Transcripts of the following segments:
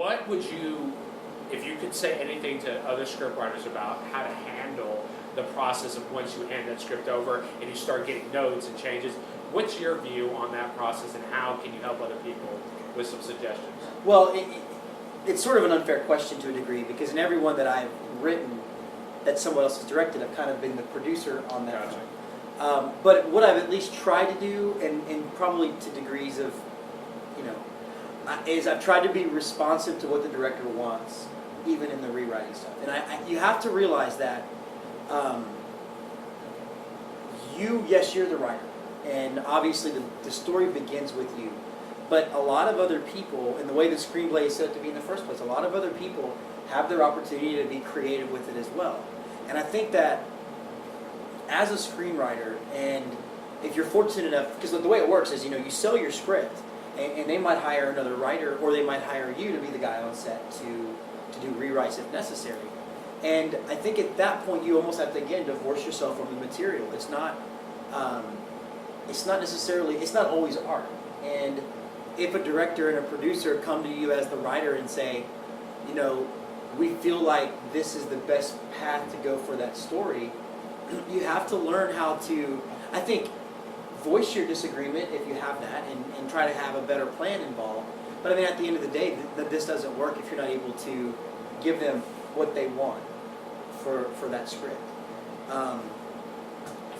what would you, if you could say anything to other scriptwriters about how to handle the process of once you hand that script over and you start getting notes and changes, what's your view on that process and how can you help other people with some suggestions? Well, it's sort of an unfair question to a degree because in every one that I've written that someone else has directed, I've kind of been the producer on that. Gotcha. But what I've at least tried to do, and probably to degrees of, is I've tried to be responsive to what the director wants, even in the rewriting stuff. And you have to realize that you're the writer, and obviously the story begins with you. But a lot of other people, and the way the screenplay is set up to be in the first place, a lot of other people have their opportunity to be creative with it as well. And I think that as a screenwriter, and if you're fortunate enough, because the way it works is, you sell your script, and they might hire another writer, or they might hire you to be the guy on set to do rewrites if necessary. And I think at that point you almost have to, again, divorce yourself from the material. It's not always art. And if a director and a producer come to you as the writer and say, we feel like this is the best path to go for that story, you have to learn how to, I think, voice your disagreement if you have that and try to have a better plan involved. But I mean, at the end of the day, this doesn't work if you're not able to give them what they want for that script.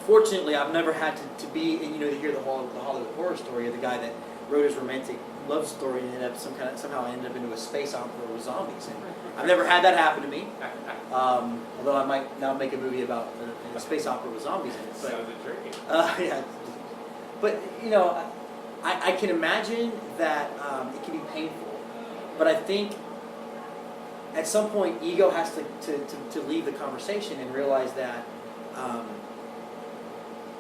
Fortunately, I've never had to be, and to hear the Hollywood horror story of the guy that wrote his romantic love story and somehow ended up into a space opera with zombies. And I've never had that happen to me. Although I might now make a movie about a space opera with zombies in it. But, Sounds intriguing. yeah. But I can imagine that it can be painful. But I think at some point ego has to leave the conversation and realize that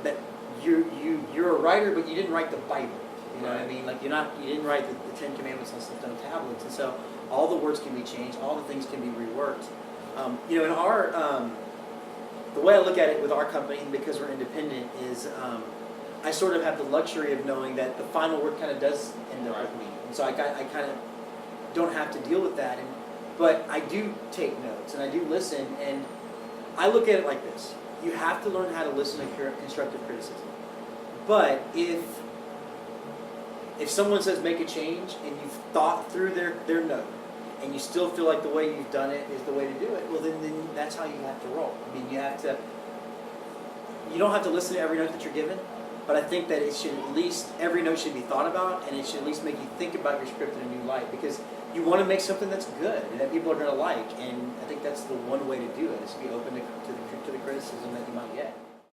that you're a writer, but you didn't write the Bible. You know what I mean? Like you didn't write the Ten Commandments on some stone tablets, and so all the words can be changed, all the things can be reworked. In our the way I look at it with our company, because we're independent, is I sort of have the luxury of knowing that the final word kind of does end up with me, and so I kind of don't have to deal with that. But I do take notes and I do listen, and I look at it like this: you have to learn how to listen to constructive criticism. But if someone says make a change and you've thought through their note and you still feel like the way you've done it is the way to do it, well then that's how you have to roll. I mean, you don't have to listen to every note that you're given, but I think that it should at least, every note should be thought about, and it should at least make you think about your script in a new light, because you want to make something that's good and that people are going to like, and I think that's the one way to do it, is to be open to the criticism that you might get.